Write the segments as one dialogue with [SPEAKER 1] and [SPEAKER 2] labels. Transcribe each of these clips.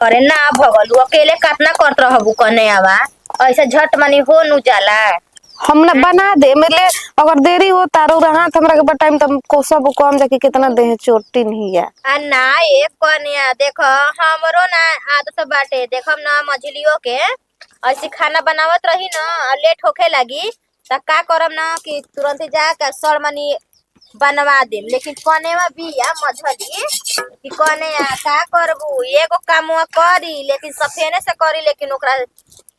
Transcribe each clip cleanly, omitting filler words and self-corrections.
[SPEAKER 1] अरे ना भगलू अकेले कातना करत रहबू कने आवा ऐसे झट मनी हो नु जाला।
[SPEAKER 2] हम ना बना दे मेरे अगर देरी हो तारो रहा हमरा के टाइम तुम को सब कम जाके कितना दे चोटी नहीं है।
[SPEAKER 1] आ ना एक कनिया देखो हमरो ना आदत बाटे देखम ना मझलियों के ऐसे खाना बनावत रही ना लेट होखे लगी त का करम ना कि तुरंत जा के सरमनी बनवा देम लेकिन कनेवा बिया मझली कि कने का करबू एगो कामवा करी लेकिन सफेने से करी लेकिन ओकरा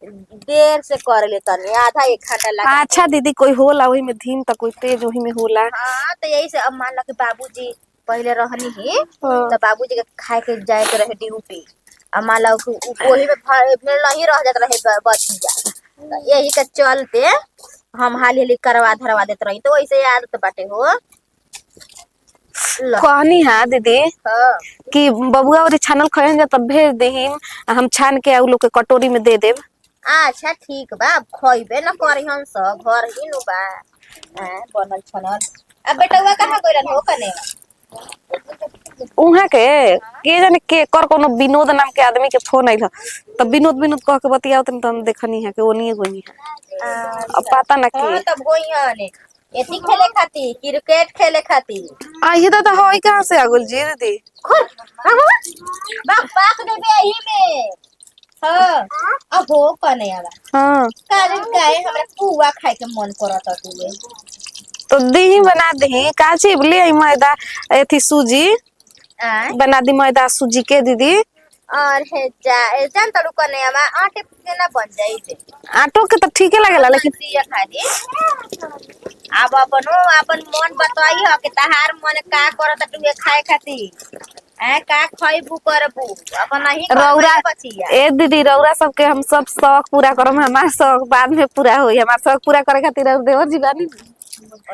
[SPEAKER 1] देर से कर ले तनी आधा एक घंटा लगा।
[SPEAKER 2] अच्छा दीदी कोई होला वही में धीम त कोई तेज वही में होला।
[SPEAKER 1] हाँ तो यही से अब मान लो कि बाबूजी पहले रहनी ही
[SPEAKER 2] हाँ।
[SPEAKER 1] तो बाबूजी के खाए के जाए के रहे ड्यूटी अब मान लो वही में नहीं रह जात रहे बचिया तो यही के चलते हम हाली हाली करवा धरवा देते रही तो वैसे आदत बाटे हो।
[SPEAKER 2] कहनी है दीदी
[SPEAKER 1] हाँ
[SPEAKER 2] कि बबुआ और छानल खड़े जा तब भेज देहिम हम छान के उ लोग के कटोरी में दे देब।
[SPEAKER 1] अच्छा ठीक बा खइबे न करी हम सब घर ही नु बा बनल छनल। अब बेटवा कहाँ गइलन हो कने
[SPEAKER 2] उहाँ के जाने के कर कोनो विनोद नाम के आदमी के फोन आइल तब विनोद विनोद कह के बतियावत त हम देखनी है कि ओनिए गोनी है अब पता ना
[SPEAKER 1] हाँ
[SPEAKER 2] की
[SPEAKER 1] तब होइहन एथी खेले खाती क्रिकेट खेले खाती
[SPEAKER 2] आ ये तो होई कहां से आगुल जी दीदी
[SPEAKER 1] खुल बाप बाप देबे एही में हाँ अब हो कने आवा
[SPEAKER 2] हां
[SPEAKER 1] कारण काहे हमरा पुआ खाए के मन करत तुए
[SPEAKER 2] तो दही बना दही काची ले आई मैदा एथी सूजी
[SPEAKER 1] आ
[SPEAKER 2] बना दी मैदा सूजी के दीदी
[SPEAKER 1] और है जान तड़ू कने आवा आटे के ना बन जाई से
[SPEAKER 2] आटो के तो ठीके लागेला लेकिन
[SPEAKER 1] दिया खाली अब अपन मन बताई ह कि तहार मन का करत तुए खाए खातिर का खइबू करबू अपन नहीं
[SPEAKER 2] रौरा
[SPEAKER 1] बचिया
[SPEAKER 2] ए दीदी रौरा सबके हम सब शौक पूरा करम हमार शौक बाद में पूरा होई हमार शौक पूरा करे खातिर और देवर जीवानी।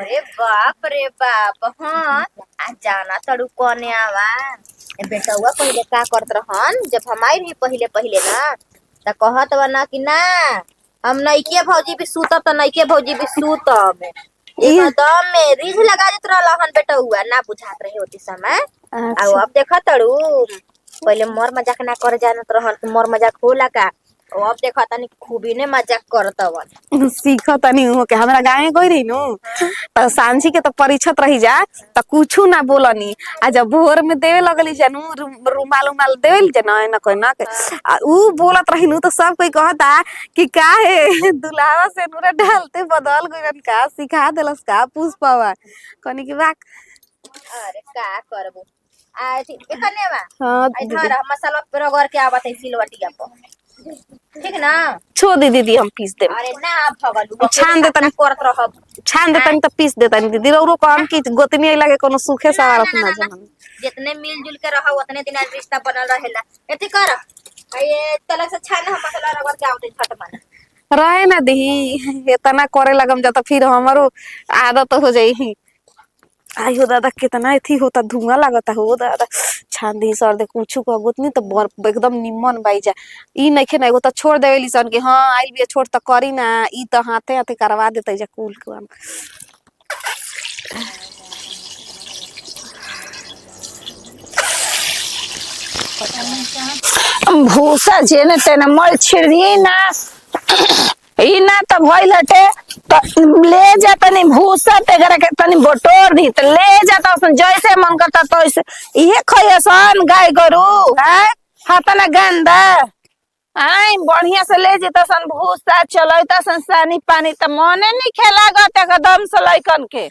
[SPEAKER 1] अरे बाप रे बाप हाँ आ जाना तड़ू कने आवा बेटवा पहले का करत रहन जब हम आई रही पहले पहले ना त कहत बा ना कि ना हम नइके भौजी भी सूतब त नइके भौजी भी सूतब एकदम में रीझ लगा देत रहलन बेटवा ना बुझात रहे होती समय आ
[SPEAKER 2] अच्छा
[SPEAKER 1] अब देखत तड़ू पहले मोर मजाक ना कर जानत रहन मोर मजाक होला का अब देखा तनी खूबी ने मजाक करतवन
[SPEAKER 2] सीख तनी हो के हमरा गाँव गई रही नु त सांझी के तो परीक्षत रही जा त कुछु ना बोलनी आ जब भोर में देवे लगली जानू रुमाल उमाल देवेल जना ना कोई ना के आ उ बोलत रही नु तो सब कोई कहता कि काहे दुलावा से नूरा डालते बदल गइलन का सिखा देलस का पुष्पवा कनी की बा
[SPEAKER 1] अरे का करबू आ कने बा
[SPEAKER 2] हां
[SPEAKER 1] इधर मसाला रगड़ के आवत है सिलवटिया पर ठीक ना
[SPEAKER 2] छो दी दीदी हम पीस देब
[SPEAKER 1] अरे ना भगलू
[SPEAKER 2] छान दे तनी
[SPEAKER 1] करत रहब
[SPEAKER 2] छान दे तनी त पीस दे तनी दीदी रौरो काम की गोतनी आइला के कोनो सुखे सवारत ना जहन
[SPEAKER 1] जितने मिलजुल के रहो उतने दिन रिश्ता बनल रहेला एती कर ये तलक से छान हम मसाला रगड़ के आवत छट मन
[SPEAKER 2] रहे ना दही इतना करे लगम जाता फिर हमारो आदत हो जाई आयो दादा कितना एथी होता धुआं लागता हो दादा छान दी सर दे कुछ को गोतनी तो एकदम निमन बाई जा ई नइखे ना एगो तो छोड़ देवेली सन के हां आइल बिया छोड़ त करी ना ई तो हाथे हाथे करवा देतै जा कुल के
[SPEAKER 3] भूसा जेने तेने मल छिड़िए ना ई ना त भइल हटे त ले जा तनी भूसा तेगरा के तनी बटोर दी त ले जाता सन जैसे मन करता तो ऐसे इहे खइसन गाय गरु है हातना गंदा आई बढ़िया से ले जेता सन भूसा चलैता सन सानी पानी त मने नहीं खेला गत एकदम से लइकन के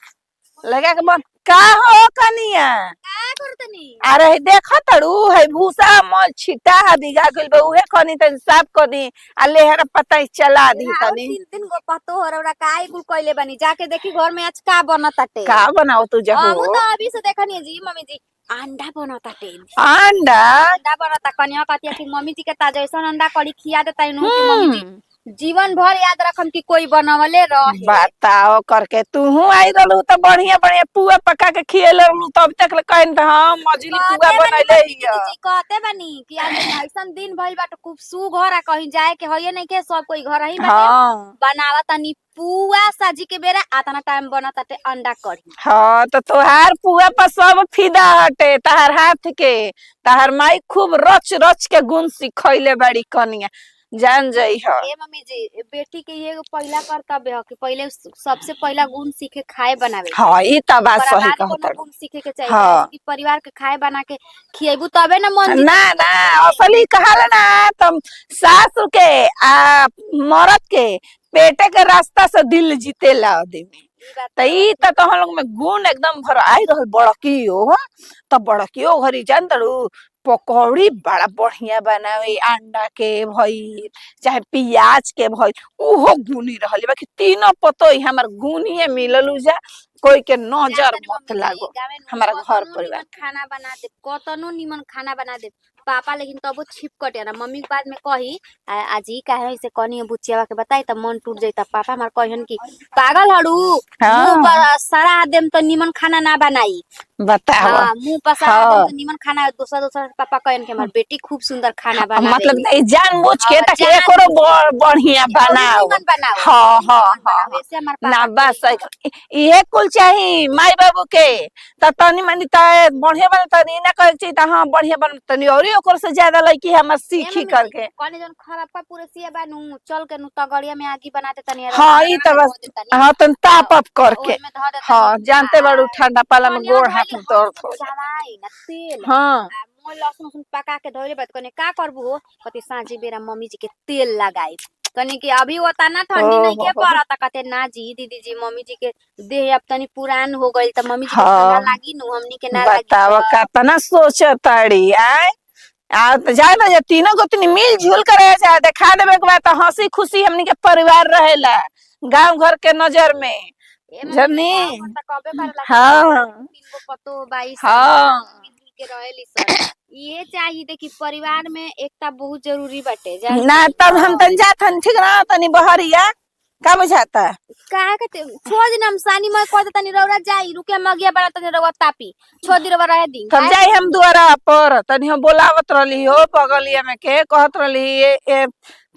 [SPEAKER 3] लगा के मन का हो कनिया
[SPEAKER 1] का करतनी
[SPEAKER 3] अरे देखा तड़ू है भूसा मल छिटा है बिगा गइल बा उहे कनी तन साफ कनी आ लेहर पता चला दी तनी
[SPEAKER 1] तीन गो पतो हरौरा काई कुल कइले बनी जाके देखी घर में आज का बनताटे
[SPEAKER 3] का बनाओ तू
[SPEAKER 1] हम
[SPEAKER 3] जहो
[SPEAKER 1] तो अभी से देखनी जी मम्मी जी अंडा बनताटे
[SPEAKER 3] अंडा
[SPEAKER 1] अंडा बनता कन्या कहती है कि मम्मी जी के ताजा ऐसा अंडा कड़ी खिया देता इनु कि मम्मी जी जीवन भर याद रखम कि कोई बनवले रहे।
[SPEAKER 3] बताओ करके तू आई रहलू तो बढ़िया बढ़िया पुआ पका के खिएले रहलू तब तक ले कहन त हम मछली पुआ
[SPEAKER 1] कहते बानी
[SPEAKER 3] बनैले
[SPEAKER 1] दीदी जी, कहते बानी कि आज ऐसन दिन भइल बाटे खूब सु घर आ कहीं जाए के हइए नहीं के सब कोई घर ही बाटे।
[SPEAKER 3] हाँ
[SPEAKER 1] बनावा तनी पुआ साजी के बेरा आतना टाइम बना ताटे अंडा कढ़ी।
[SPEAKER 3] हाँ तो तोहार पुआ पर सब फिदा हटे तहार हाथ के। तहार माई खूब रच रच के गुण सिखैले बड़ी कनिया जान जाई ह।
[SPEAKER 1] ए मम्मी जी बेटी के ये पहला कर्तव्य है कि पहले सबसे पहला गुण सीखे खाए बनावे के।
[SPEAKER 3] हाँ ई त बात
[SPEAKER 1] ओकरा
[SPEAKER 3] सही
[SPEAKER 1] बाद
[SPEAKER 3] कहत
[SPEAKER 1] कोनो
[SPEAKER 3] बाड़ू।
[SPEAKER 1] गुण सीखे के चाहिए
[SPEAKER 3] हाँ।
[SPEAKER 1] जैसे कि परिवार के खाए बना के खिएबू तबे ना मन
[SPEAKER 3] ना ना असली कहल ना तुम सास के आ मरद के पेटे के रास्ता से दिल जीतेला आदमी। त ई त तोहन लोग में गुण एकदम भर आई रहल बड़की हो त बड़कियो घरी जान दड़ू पकौड़ी बड़ा बढ़िया बनावे अंडा के भई चाहे प्याज के भई उहो गुणी रहल बाकी तीनों पतो ही हमर गुणिए मिललू जा कोई के नजर मत लागो हमारा घर परिवार
[SPEAKER 1] खाना बना दे कतनो निमन खाना बना दे पापा लेकिन तबो छिप कटे ना मम्मी के बाद में कही आजी काहे ऐसे कनी बुचियावा के बताई त मन टूट जाई त पापा हमार कहन की पागल हड़ू
[SPEAKER 3] हाँ।
[SPEAKER 1] मुंह पर सड़ा देम त निमन खाना ना बनाई।
[SPEAKER 3] बताओ
[SPEAKER 1] हाँ मुंह पर सड़ा
[SPEAKER 3] हाँ।
[SPEAKER 1] देम त निमन खाना दूसरा दूसरा पापा कहन के हमार बेटी खूब सुंदर खाना बनावे
[SPEAKER 3] मतलब नहीं जानबूझ के
[SPEAKER 1] हाँ,
[SPEAKER 3] ताकि
[SPEAKER 1] जानबूझ
[SPEAKER 3] एकरो बढ़िया बनाओ।
[SPEAKER 1] निमन बनाओ
[SPEAKER 3] हाँ
[SPEAKER 1] निमन
[SPEAKER 3] हाँ
[SPEAKER 1] बनाओ
[SPEAKER 3] हाँ
[SPEAKER 1] ऐसे हमार
[SPEAKER 3] ना
[SPEAKER 1] पापा
[SPEAKER 3] बस इहे कुल चाही माई बाबू के त तनी मनी त बढ़िया बन तनी ना करे छी त हां बढ़िया बन तनी औरी ओकर से ज्यादा लड़की हमर सीखी करके।
[SPEAKER 1] कने जन खराबा पूरे सिया बानू चल के नु तगड़िया में आगी बनाते तनी
[SPEAKER 3] हाँ ई त बस हाँ तन ताप अप करके
[SPEAKER 1] ओय में धर देता
[SPEAKER 3] हाँ जानते बाड़ू ठंडा पाला में गोड़ हाथ में दर्द हो जाए।
[SPEAKER 1] जलाई ना तेल
[SPEAKER 3] हाँ
[SPEAKER 1] मोय लहसुन उसन पका के धोइले बात कने का करबू हो कति सांझी बेरा मम्मी जी के तेल लगाई कने कि अभी होता ना ठंडी नहीं के पड़ता कहते ना जी दीदी जी मम्मी जी के देह अब तनी पुरान हो गइल त मम्मी जी के ठंडा लागी नु हमनी के ना लागी
[SPEAKER 3] बतावा कतना सोचताड़ी आय आ तो जाए ना जे तीनों गोतनी मिल जुल कर रहे जा देखा देबे के बाद तो हंसी खुशी हमनी के परिवार रहेला गांव घर के नजर में जनी हाँ
[SPEAKER 1] पतो बाई
[SPEAKER 3] हाँ
[SPEAKER 1] के रहेली सर ये चाहिए देखी परिवार में एकता बहुत जरूरी बाटे
[SPEAKER 3] ना तब हम तन जात हन ठीक ना तनी बहरिया का बुझाता
[SPEAKER 1] काहे के छोड़ दिन हम सानी में कह तनी रौरा जाई रुके मगिया बड़ा तनी रौवा तापी छोड़ दिन रौवा रह दी
[SPEAKER 3] तब जाई हम दुआरा पर तनी हम बोलावत रहली हो बगलिया में के कहत रहली ए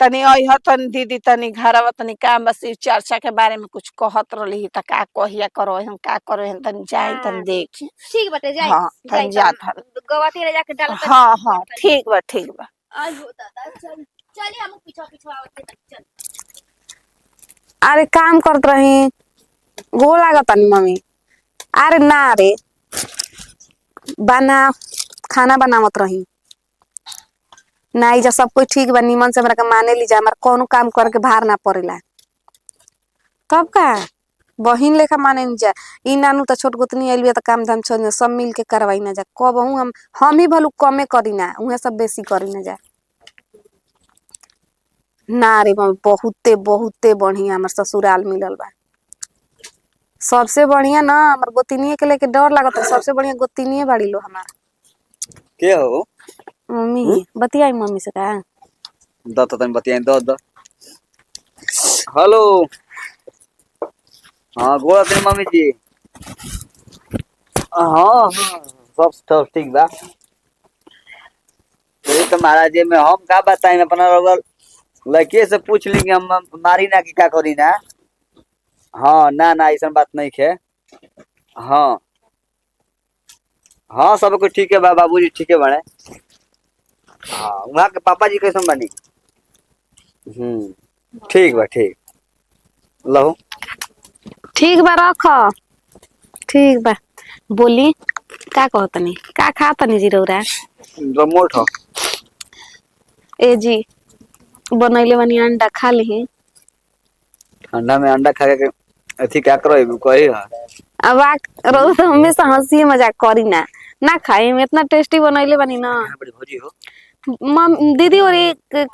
[SPEAKER 3] तनी आई ह तनी दीदी तनी घरवा तनी काम बस चर्चा के बारे में कुछ कहत रहली त का कहिया करो हम का करो हम तनी जाई तनी देख
[SPEAKER 1] ठीक बाटे जाई
[SPEAKER 3] हाँ तनी जात हन
[SPEAKER 1] गवाती रे जाके डाल
[SPEAKER 3] हाँ हाँ ठीक बा
[SPEAKER 1] आई हो दादा चल चलिए हम पीछे पीछे आवत चल
[SPEAKER 2] अरे काम करत रही गो लागत नहीं मम्मी। अरे ना रे बना खाना बनावत रही ना जा सब कोई ठीक बा निमन से हमरा के माने ली जा हमार कोनो काम करके भार ना पड़ेला तब का बहिन लेखा माने नहीं जा ई नानू तो छोट गोतनी आइल बा त काम धाम छोड़ सब मिल के करवाई ना जा कबहू हम ही भलू कमे करी ना उहे सब बेसी करी ना जा ना रे मम्मी बहुते बहुते बढ़िया हमार ससुराल मिलल बा सबसे बढ़िया ना हमार गोतिनिए के लेके डर लागत है सबसे बढ़िया गोतिनिए बाड़ी लो हमार
[SPEAKER 4] के हो
[SPEAKER 2] मम्मी बतियाई मम्मी से का
[SPEAKER 4] द तो तन बतियाई द हेलो हाँ गोड़ा तेरी मम्मी जी हाँ हाँ सब ठीक बा तो महाराज जी में हम का बताएं अपना रगल लड़के से पूछ ली कि हम मारी ना कि का करी ना हाँ ना ऐसा बात नहीं है हाँ हाँ सब कुछ ठीक है बा बाबूजी ठीक है बने हाँ वहाँ के पापा जी कैसे बनी ठीक बा ठीक लहो
[SPEAKER 2] ठीक बा रख ठीक बा बोली का कहतनी का खातनी जी रौरा
[SPEAKER 4] रिमोट हो
[SPEAKER 2] ए जी बनैले बनी अंडा खा ली
[SPEAKER 4] अंडा में अंडा खा के अथी क्या करो कही है
[SPEAKER 2] अब रौरा हमेशा हंसी मजाक करी ना ना खाई में इतना टेस्टी बनैले बानी ना
[SPEAKER 4] कहाँ बड़ी भौजी हो
[SPEAKER 2] मम दीदी और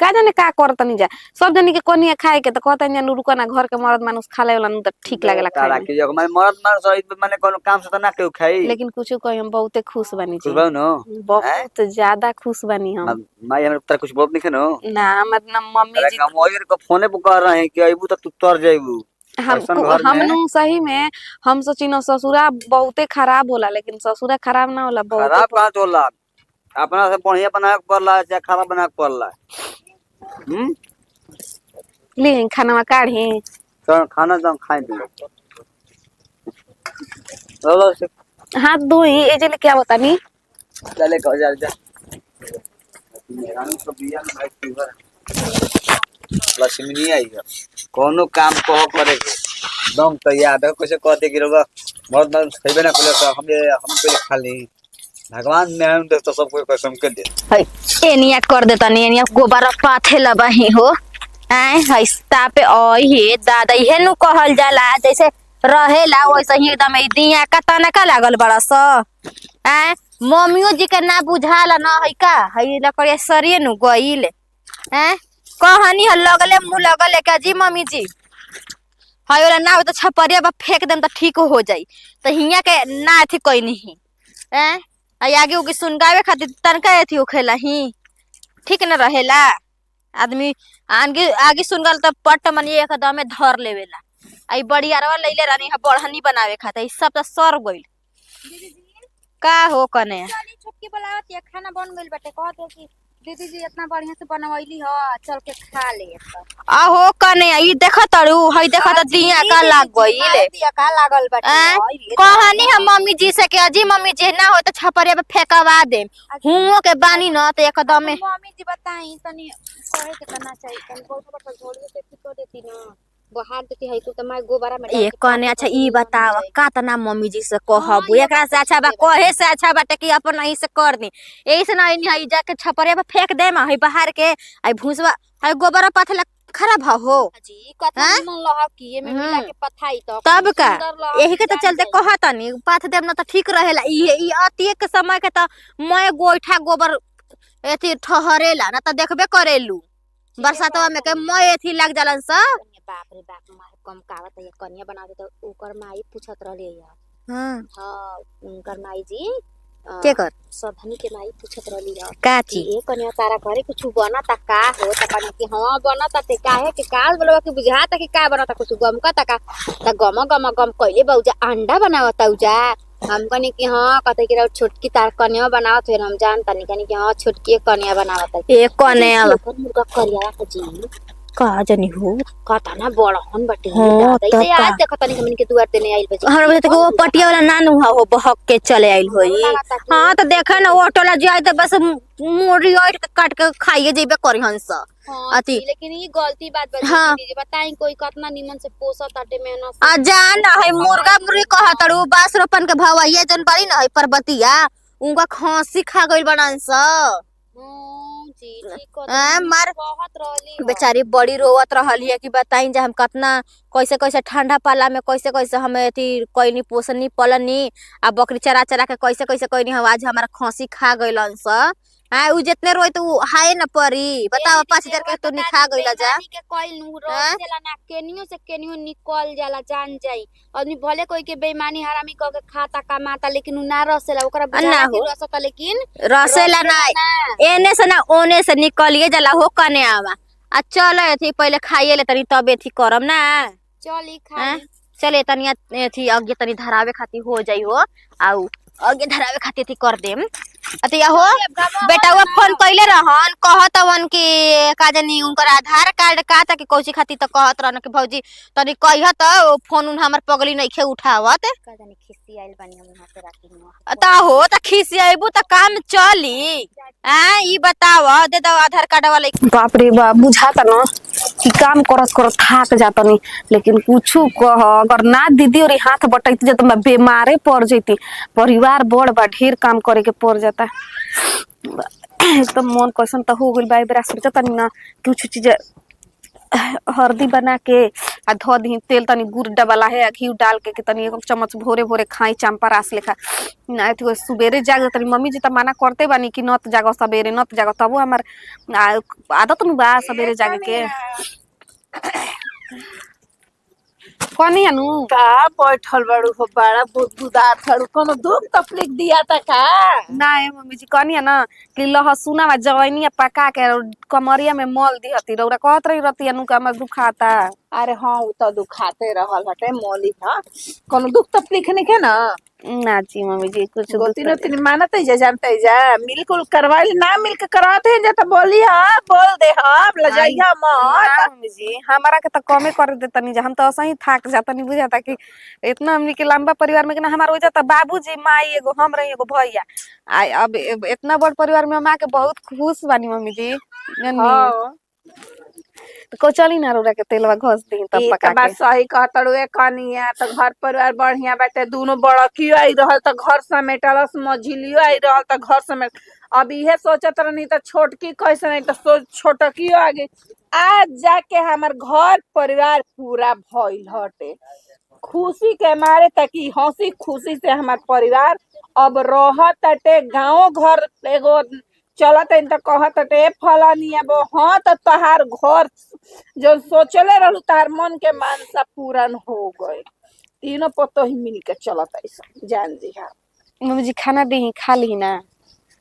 [SPEAKER 2] का जाने का करतनी जा सब जनी के कोनिया खाए के त कहतनी जा रुको ना घर के मर्द मानुस खा लेला नु त ठीक लागेला खाए
[SPEAKER 4] तारा
[SPEAKER 2] में
[SPEAKER 4] के माने मरद मार सही माने कोनो काम से त ना केहू खाई
[SPEAKER 2] लेकिन कुछ कही हम बहुते खुश बानी जी
[SPEAKER 4] कुछ नो
[SPEAKER 2] बहुत ज्यादा खुश बानी हम
[SPEAKER 4] माई हमरा तारा कुछ बोल नहीं नो
[SPEAKER 2] ना मतलब मम्मी
[SPEAKER 4] अरे
[SPEAKER 2] जी
[SPEAKER 4] हम ओयर को फोने पे कह रहे हैं कि अइबू त तू तर जाइबू
[SPEAKER 2] हम नु सही में हम सोची न ससुरा बहुते खराब होला लेकिन ससुरा खराब ना होला
[SPEAKER 4] खराब
[SPEAKER 2] बहुत
[SPEAKER 4] कहाँ तो होला अपना से बढ़िया बना के पड़ला चाहे खराब बना के पड़ला
[SPEAKER 2] ली खाना काढ़ी
[SPEAKER 4] तो खाना तो हम खाए दी चलो से
[SPEAKER 2] हाथ धोई ए जे क्या बता नी
[SPEAKER 4] चले कहो जा जा मेहरानी तो बिया में भाई फीवर लक्ष्मी नहीं आई है कोनो काम को करे के दम तैयार है कैसे कहते कि रोगा बहुत बार खइबे ना पहले तो हम पहले खा ली भगवान मेहरान दे तो सब कोई कसम के दे
[SPEAKER 1] है एनिया कर देता नहीं एनिया गोबर पाथे लबाही हो आए हस्ता पे ओई हे दादा इहे नु कहल जाला जैसे रहेला वैसे ही एकदम ई दिया का तना का लागल बड़ा स आए मम्मियो जी के ना बुझाला ना है का है लकड़िया सरिए नु गइल हैं कहानी ह लगले मुंह लगले का जी मम्मी जी है वाला ना हो तो छपरिया बा फेंक देम त ठीक हो जाई त हिया के ना थी कोई नहीं हैं आगे उगे सुनगावे खातिर तनका एथी होखेला ही ठीक न रहेला आदमी आगे आगे सुनगल त पट मन एकदम धर लेवेला आई बड़ियारवा लइले रानी ह बढ़नी बनावे खातिर ई सब त सर गइल का हो कने
[SPEAKER 5] छोटकी बोलावत या खाना बन गइल बाटे कहत कि दीदी जी इतना बढ़िया से बनवैली ह चल के खा ले
[SPEAKER 1] आहो कने ई देखत अरु हई देखत दिया का लाग गइल
[SPEAKER 5] दिया का लागल बाटे
[SPEAKER 1] कहानी हम मम्मी जी से के अजी मम्मी जी ना हो त छपरिया पे फेंकवा दे हुओ के बानी न त एकदम
[SPEAKER 5] मम्मी जी बताई तनी कहे के तना चाहिए तनी बहुत बड़ झोड़ी से ठीक देती ना बहार देती है तो मैं गोबरा में
[SPEAKER 1] ए कने अच्छा ई बताव का तना मम्मी जी से कहबू एकरा से अच्छा बा कहे से अच्छा बाटे कि अपन नहीं से कर दी एही से ना ई जाके छपरिया पे फेंक दे म हई बाहर के आई भूसवा हई गोबरा पाथला खराब हो
[SPEAKER 5] जी कथा मन लहा कि ये में मिला के पथाई तो
[SPEAKER 1] तब का यही के तो चलते कहतनी पाथ देव न त ठीक रहेला ई अति के समय के त मैं गोइठा गोबर एथी ठहरेला ना त देखबे करेलू बरसातवा में के मैं एथी लग जालन स
[SPEAKER 5] बाप रे बाप मार कम कावत है कन्या बना दे तो ओकर माई पूछत रहले यार हां उनकर माई जी
[SPEAKER 1] के कर
[SPEAKER 5] सधनी के माई पूछत रहली यार
[SPEAKER 1] काची
[SPEAKER 5] ए कन्या तारा घरे कुछ बना ता का हो त कन्या कि हां बना ता ते काहे के काल बोलवा के बुझा ता कि का बना ता कुछ गम का ता का त गम कइले बौजा अंडा बनावत उजा हम कनी कि हां कहते कि छोटकी तार कन्या बनावत है हम जान तनी कनी कि हां छोटकी कन्या बनावत है
[SPEAKER 1] ए कन्या
[SPEAKER 5] मुर्गा करिया का जी
[SPEAKER 1] का जनी हो
[SPEAKER 5] कता ना बड़ा हन बटे
[SPEAKER 1] हाँ,
[SPEAKER 5] दादा ये आज देखत नहीं हमन के दुआर ते नहीं आइल बजे
[SPEAKER 1] हमरा बजे वो पटिया वाला नानू हो बहक के चले आइल होई हां तो देखे ना ऑटो ला जाई त बस मोरी ओट काट के खाइए जेबे करी हंस अति
[SPEAKER 5] लेकिन ये गलती बात बजे
[SPEAKER 1] हाँ।
[SPEAKER 5] दीदी बताई कोई कतना निमन से पोसत ताटे मेहनत
[SPEAKER 1] आ जान है मुर्गा मुर्गी कहतड़ू 22 रुपन के भवैया जन बड़ी ना है परबतिया उनका खांसी खा गइल बनन स
[SPEAKER 5] जी ठीक
[SPEAKER 1] मार
[SPEAKER 5] बहुत रहली
[SPEAKER 1] बेचारी बड़ी रोवत रहली है कि बताई जे हम कितना कैसे कैसे ठंडा पाला में कैसे कैसे हमें अथी कोई पोसनी पलनी आ बकरी चरा चरा के कैसे कैसे कोई हम आज हमारा खांसी खा गइलन स उ जितने रोई तो हाय न परी बताओ 5000 के तो निखा गइला जा
[SPEAKER 5] के कोई नु रोज देला ना केनियो से केनियो निकल जाला जान जाई आदमी भले कोई के बेईमानी हरामी क के खाता कमाता लेकिन उ ना रसेला ओकरा बुझा के रसता लेकिन
[SPEAKER 1] रसेला ना एने से ना ओने से निकलिए जाला हो कने आवा आ चल थी पहले खाइए ले तनी तबे थी करम ना
[SPEAKER 5] चली खा
[SPEAKER 1] चले तनी थी अगे तनी धरावे खाती हो जाई हो आउ अगे धरावे खाती थी कर देम अतिया हो बेटावा फोन कइले रहन कहतवन कि का जानी उनकर आधार कार्ड का त कि कोची खाती त कहत रहन कि भौजी तनी कहिया त फोन उन हमर पगली नइखे उठावत
[SPEAKER 5] का जानी खिसी आइल बनी हम हाथ राखी
[SPEAKER 1] त हो त खिसियाबू त काम चली ई बताव दे दो आधार कार्ड वाला
[SPEAKER 2] बाप रे बाप बुझाता न कि काम करत करत थाक जातनी लेकिन कुछु कह अगर ना दीदी और हाथ बटैती त मैं बीमारे पड़ जैती परिवार बड़ बा ढेर काम करे के पड़ जाता एकदम मन कैसन त हो गइल बा बेरा सोचता नहीं ना कुछ चीज हल्दी बना के आ धो दी तेल तनी गुड़ डबला है घी डाल के तनी 1 चम्मच भोरे भोरे खाई चंपा रास लेखा ना तो सुबेरे जाग तनी मम्मी जी त मना करते बानी कि नत जागो सबेरे नत जागो तबो हमार आदत नु बा सबेरे जागे के कौन है नु
[SPEAKER 3] का बैठल बड़ू हो बड़ा बुदबुदा थड़ू कोनो दुख तकलीफ दिया था का
[SPEAKER 2] ना है मम्मी जी कहनी है ना कि लहसुना वा जवैनी पका के कमरिया में मल दी हती रौरा कहत रही रहती नु का हमर दुखाता
[SPEAKER 3] अरे हाँ उ तो दुखाते रहल हटे मौली था कोनो दुख तकलीफ नहीं है ना
[SPEAKER 2] ना जी मम्मी जी कुछ
[SPEAKER 3] गोतिनो तिन मानत है जा जानते है जा मिल्क उल करवाइल ना मिल्क करवाते हैं जा तो बोली हां बोल दे हां लजाइया मत
[SPEAKER 2] ना मम्मी जी हमारा के तो कमे कर दे तनी हम तो ऐसा ही थाक जाता नहीं बुझाता कि इतना हमनी के लंबा परिवार में कि ना हमार हो जाता बाबूजी माई एगो हम रही एगो भैया अब इतना बड़ परिवार में हम आके बहुत खुश बानी मम्मी जी
[SPEAKER 3] हां
[SPEAKER 2] तो चली ना रोरा के तेलवा घस दी तब
[SPEAKER 3] ई
[SPEAKER 2] पका
[SPEAKER 3] त बात
[SPEAKER 2] के
[SPEAKER 3] सही कहतड़ुए कनिया त घर परिवार बढ़िया बाटे दोनों बड़कियो आई रहल त घर समेटलस मझिलियो आई रहल त घर समेट अब इहे सोचत रहनी त छोटकी कैसे नहीं त छोटकियो आगे आज जाके हमार घर परिवार पूरा भइल हटे खुशी के मारे तकी हंसी खुशी से हमार परिवार अब रहत हटे गांव घर एगो चलत है त कहत हटे फलानिया बो हाँ त तहार घर जो सोचले रहलू तार मन के मानसा पूरन हो गए तीनों पतो ही मिल के चलत ऐसा जान जी हाँ
[SPEAKER 2] मम्मी जी खाना दी खा ली ना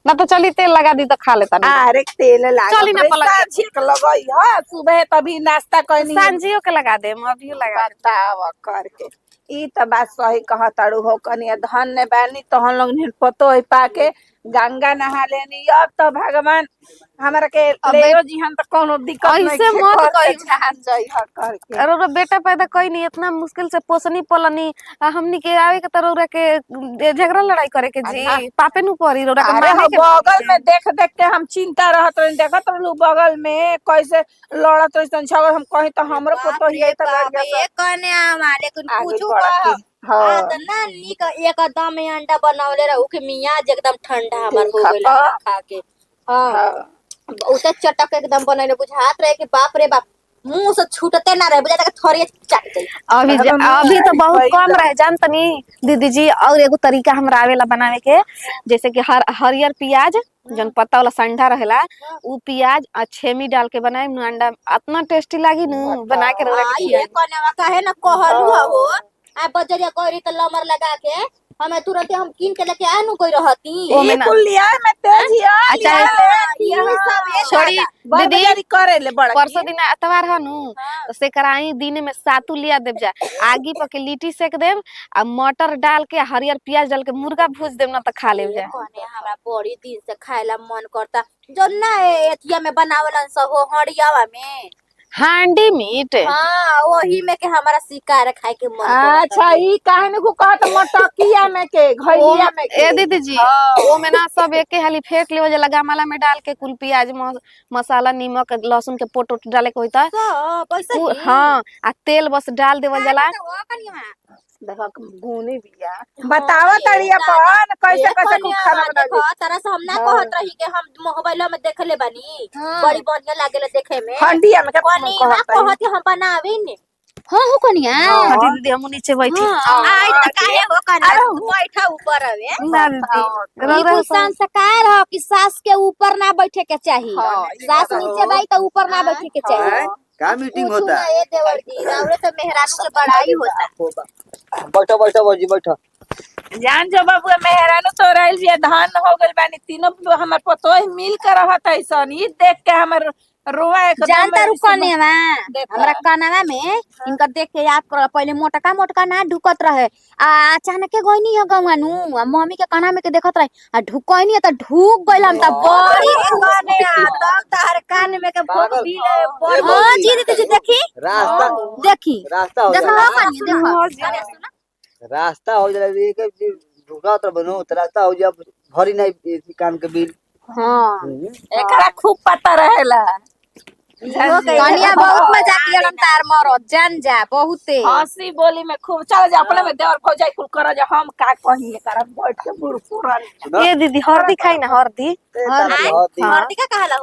[SPEAKER 2] तो चली तेल लगा दी तो खा लेता नहीं
[SPEAKER 3] अरे तेल लगा
[SPEAKER 2] चली ना पलक
[SPEAKER 3] छिक लगई हां सुबह तभी नाश्ता करनी
[SPEAKER 2] सांझियो के लगा दे अभी लगा दे
[SPEAKER 3] बतावा करके ई त बात सही कहताड़ू हो कनिया धन्य बानी तहन लोग ने पतो है पाके गंगा नहा लेनी अब तो भगवान हमरा के लेयो जी हम त कोनो दिक्कत नहीं
[SPEAKER 2] ऐसे मत कही।
[SPEAKER 3] जान जाई ह करके
[SPEAKER 2] अरे ओरा बेटा पैदा कोई नहीं इतना मुश्किल से पोसनी पलनी हमनी के आवे के तरह के झगड़ा लड़ाई करे के जी पापे नु परी रोरा के
[SPEAKER 3] अरे
[SPEAKER 2] माने
[SPEAKER 3] हम
[SPEAKER 2] के
[SPEAKER 3] बगल में देख देख के हम चिंता रहत रही देखत रहलू बगल में कैसे लड़त रही झगड़ हम कही तो हमरो पतो ही त लड़ गया
[SPEAKER 1] ये कहने हमारे कुछ
[SPEAKER 3] आगे
[SPEAKER 1] पूछू
[SPEAKER 3] बढ़ती।
[SPEAKER 1] का
[SPEAKER 3] हाँ।
[SPEAKER 1] ना नीक एकदम में अंडा बनावले रहू के मियाज एकदम ठंडा हमार हो
[SPEAKER 3] देखा
[SPEAKER 1] गइल
[SPEAKER 3] तो।
[SPEAKER 1] खा के हां उसे चटक एकदम बनैले बुझात रहे कि बाप रे बाप मुंह से छूटते ना रहे बुझाता कि थोड़िए चाट जाई
[SPEAKER 2] अभी तो बहुत कम रहे जान तनी दीदी जी और एगो तरीका हमरा आवेला बनावे के जैसे कि हरियर प्याज जन पत्ता वाला संडा रहेला उ प्याज आ छेमी डाल के बनाए नु अंडा इतना टेस्टी लागी नु बना के रोरा के
[SPEAKER 1] ये कहने काहे ना कहलू हो आ बजरिया कोरी त लमर लगा के हमें तुरंत हम कीन के लेके आनु कोई रहती
[SPEAKER 2] ओ में ना
[SPEAKER 3] कुलिया में तेज हिया
[SPEAKER 2] अच्छा
[SPEAKER 1] ये सब एक
[SPEAKER 2] छोड़ी दीदी
[SPEAKER 3] दीदी करे ले बड़ा
[SPEAKER 2] परसों दिन एतवार हनु तो से कराई दिन में सातु लिया देव जा आगी पर के लिट्टी सेक देव आ मटर डाल के हरियर प्याज डाल के मुर्गा भूज देव ना तो खा लेव जा
[SPEAKER 1] कहने हमरा बड़ी दिन से खाएला मन करता जो ना एथिया में बनावलन सब हो हड़ियावा में
[SPEAKER 2] हांडी मीट
[SPEAKER 1] हां वही में के हमारा शिकार खाए के मन करता
[SPEAKER 3] अच्छा ई काहे को कहत मटकिया में के घइया में के
[SPEAKER 2] ए दीदी जी ओ में ना सब एके हाली फेंक ले जे लगामाला में डाल के कुल प्याज मसाला नमक लहसुन के पोट डाले के होता
[SPEAKER 1] सब पैसा
[SPEAKER 2] हां आ तेल बस डाल देवल जाला
[SPEAKER 3] देखा गुनी बिया बतावा तड़िया अपन कैसे कैसे कुछ खाना
[SPEAKER 1] देखो
[SPEAKER 3] बनावे
[SPEAKER 1] तरह से हम ना कहत रही के हम मोबाइल में देखले बानी बड़ी बढ़िया लागेला देखे में
[SPEAKER 3] हंडिया में के
[SPEAKER 1] कोनी ना कहत हम बनावे ने
[SPEAKER 5] हाँ हो कनिया
[SPEAKER 2] हाँ दीदी हम नीचे बैठी
[SPEAKER 1] आई त काहे हो कना बैठा ऊपर हवे
[SPEAKER 2] ना दीदी
[SPEAKER 5] ई कुल संस्कार हो कि सास के ऊपर ना बैठे के चाहिए सास नीचे बैठ तो ऊपर ना बैठे के चाहिए
[SPEAKER 4] क्या मीटिंग होता है
[SPEAKER 1] ये देवर दी रावरे तो मेहरानू के बड़ाई होता
[SPEAKER 4] बैठो बैठो बाजी बैठो
[SPEAKER 3] जान जो बाबू मेहरानू तो रहल बिया धान हो गइल बानी तीनों हमर पतो ही मिल कर रहत ऐसन ई देख के हमर रोआ एकदम
[SPEAKER 5] जानता रुकने
[SPEAKER 3] देखा।
[SPEAKER 5] हमरा कनावा में इनका देख के याद कर पहले मोटका मोटका ना ढुकत रहे आ अचानक के गइनी है गौवानू मम्मी के कना में के देखत रहे आ ढुकइनी त ढुक गइल हम त बड़ी
[SPEAKER 1] कहने तब तार कान में के भोग दिले
[SPEAKER 5] हां जी दीदी जी देखी
[SPEAKER 4] रास्ता
[SPEAKER 5] देखी
[SPEAKER 4] रास्ता हो
[SPEAKER 5] देखो
[SPEAKER 4] जाला
[SPEAKER 5] कनिया देखो
[SPEAKER 4] रास्ता हो जाला एक ढुका तो बनो तो रास्ता हो जा भरी नहीं कान के बिल
[SPEAKER 5] हां
[SPEAKER 3] एकरा खूब पता रहेला
[SPEAKER 1] कनिया बहुत मजाक कियलन तार मरो जान जा बहुते
[SPEAKER 3] हंसी बोली में खूब चल जा अपने में देवर भौजाई कुल कर जा हम का कही एकरा बैठ के बुढ़ पुरान
[SPEAKER 2] ये दीदी हल्दी खाई ना हल्दी
[SPEAKER 1] हरदी का कहला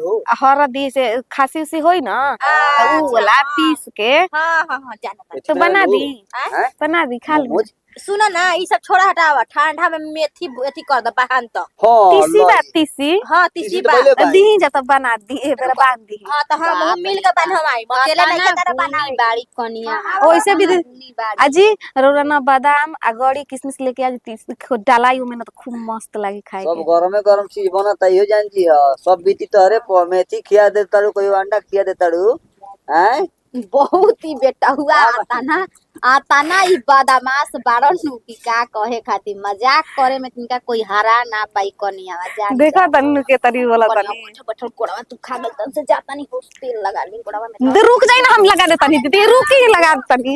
[SPEAKER 1] हो
[SPEAKER 2] हल्दी से खांसी उसी होई ना तो उ वाला पीस के
[SPEAKER 1] हां जानता
[SPEAKER 2] तो बना दी खा ली
[SPEAKER 1] सुनो ना ई सब छोड़ा हटावा ठंडा में मेथी एथी कर द बहान तो
[SPEAKER 2] तीसी बा तीसी
[SPEAKER 1] हां तीसी बा
[SPEAKER 2] दी जा तो बना दी ए बेरा बांध दी
[SPEAKER 1] हां तो हम मिल के बनवाई अकेले नहीं के तारा बनाई
[SPEAKER 5] बाड़ी कनिया
[SPEAKER 2] ओइसे भी अजी रोना बादाम आ गड़ी किशमिश लेके आज तीसी डालाई में ना तो खूब मस्त लागी खाए
[SPEAKER 4] सब गरम गरम चीज बनता इहो जान जी ह सब बीती तोरे मेथी खिया दे तारू कोई अंडा खिया दे तारू हैं
[SPEAKER 5] बहुत ही बेटा हुआ आता ना ई बदमाश बारन नु की का कहे खातिर मजाक करे में तिनका कोई हरा ना पाई कनिया जा
[SPEAKER 2] देखा तन्नू के तरी वाला तनी
[SPEAKER 5] बैठल कोड़वा तू खा गल तन से जाता नहीं हो तेल लगा ली कोड़वा में
[SPEAKER 2] रुक जाई ना हम लगा दे तनी दीदी रुक ही लगा दे तनी